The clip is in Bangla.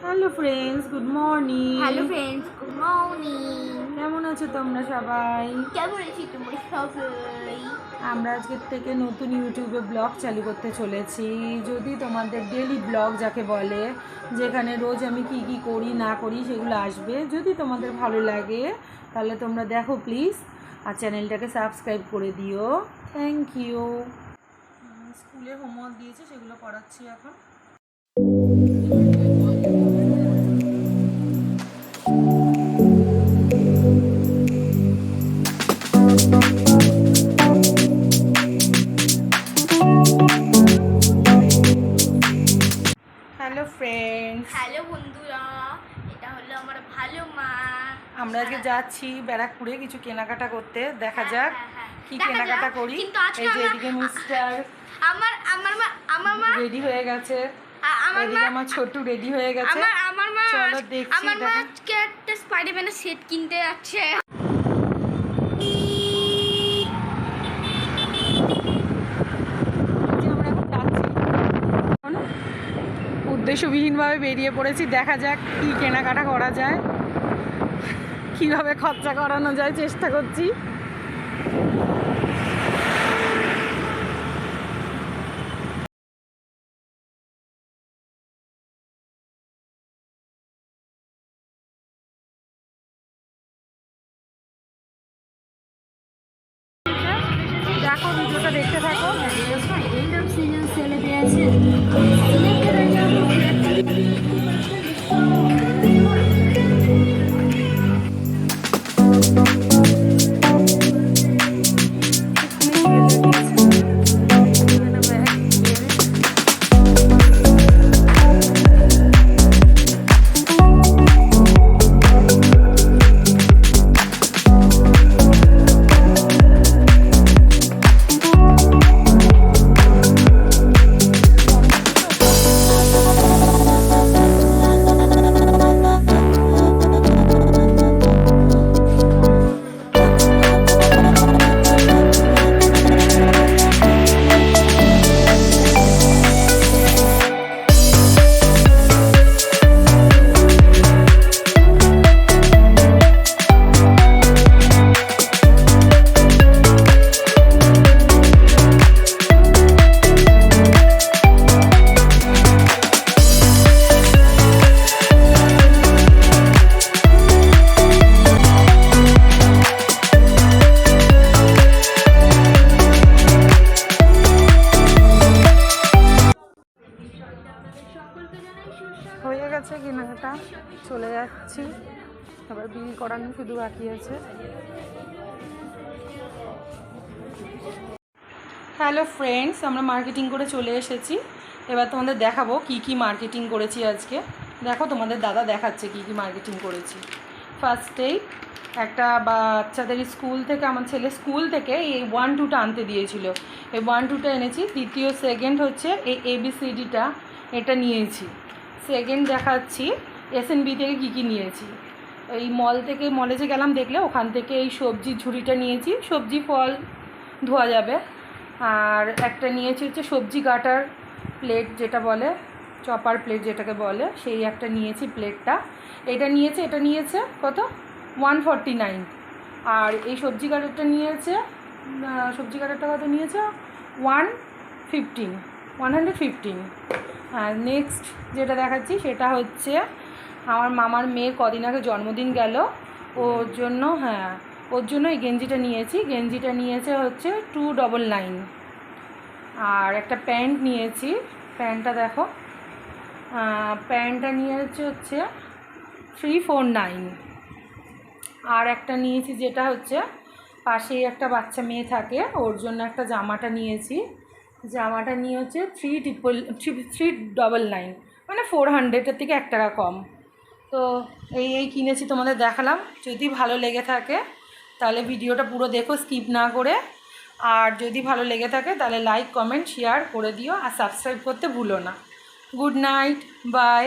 Hello friends, good morning. Hello friends, good morning. কেমন আছো তোমরা সবাই? কেমন আছি তোমরা সবাই? আমরা আজকের থেকে নতুন ইউটিউবে ব্লগ চালু করতে চলেছি। যদি তোমাদের ডেলি ব্লগ যাকে বলে, যেখানে রোজ আমি কি কি করি না করি সেগুলো আসবে। যদি তোমাদের ভালো লাগে তাহলে তোমরা দেখো প্লিজ, আর চ্যানেলটাকে সাবস্ক্রাইব করে দিও। Thank you. স্কুলে হোমওয়ার্ক দিয়েছে, সেগুলো করাচ্ছি এখন। হ্যালো ফ্রেন্ডস, হ্যালো বন্ধুরা, এটা হলো আমার ভালো মা। আমরা আজকে যাচ্ছি ব্যারাকপুরে কিছু কেনাকাটা করতে। দেখা হ্যাঁ, যাক হ্যাঁ, হ্যাঁ। কি দেখা কেনাকাটা যাক, করি। কিন্তু আজকে এই যে এদিকে মিস্টার আমার মা রেডি হয়ে গেছে, আমার মা এদিকে আমার ছোট্টু রেডি হয়ে গেছে। আমার মা চলো দেখছি। আমার মা দেখো আজকে একটা স্পাইডারম্যানের সেট কিনতে যাচ্ছে। যে আমরা এখন যাচ্ছি, এখন উদ্দেশ্যবিহীনভাবে বেরিয়ে পড়েছি। দেখা যাক কি কেনাকাটা করা যায়, কিভাবে খরচা করানো যায়, চেষ্টা করছি। দেখো, ভিডিওটা দেখতে থাকো। হয়ে গেছে কেনাকাটা, চলে যাচ্ছি। এবার বিল করানো শুধু বাকি আছে। হ্যালো ফ্রেন্ডস, আমরা মার্কেটিং করে চলে এসেছি। এবার তোমাদের দেখাবো কি কি মার্কেটিং করেছি আজকে। দেখো, তোমাদের দাদা দেখাচ্ছে কি কি মার্কেটিং করেছি। ফার্স্টেই একটা বাচ্চাদের স্কুল থেকে, আমার ছেলে স্কুল থেকে এই 1-2টা আনতে দিয়েছিল, এই 1-2টা এনেছি। দ্বিতীয় সেকেন্ড হচ্ছে এই ABCDটা, এটা নিয়েছি। সেকেন্ড দেখাচ্ছি SNB থেকে কী কী নিয়েছি। এই মলে যে গেলাম দেখলে, ওখান থেকে এই সবজির ঝুড়িটা নিয়েছি, সবজি ফল ধোয়া যাবে। আর একটা নিয়েছি হচ্ছে সবজি কাটার প্লেট, যেটা বলে চপার প্লেট যেটাকে বলে, সেই একটা নিয়েছি প্লেটটা। এটা নিয়েছে কত, 149। আর এই সবজি কাটারটা কত নিয়েছে, 115। আর নেক্সট যেটা দেখাচ্ছি সেটা হচ্ছে আমার মামার মেয়ের কদিন আগে জন্মদিন গেল, ওর জন্য এই গেঞ্জিটা নিয়েছে হচ্ছে 299। আর একটা প্যান্ট নিয়েছি, প্যান্টটা দেখো, প্যান্টটা নিয়েছে হচ্ছে 349। আর একটা নিয়েছি যেটা হচ্ছে পাশেই একটা বাচ্চা মেয়ে থাকে, ওর জন্য একটা জামাটা নিয়েছি। জামাটা নিয়ে হচ্ছে 399, মানে 400-এর থেকে 1 টাকা কম। তো এই কিনেছি, তোমাদের দেখালাম। যদি ভালো লেগে থাকে তাহলে ভিডিওটা পুরো দেখো, স্কিপ না করে। আর যদি ভালো লেগে থাকে তাহলে লাইক, কমেন্ট, শেয়ার করে দিও, আর সাবস্ক্রাইব করতে ভুলো না। Good night, by.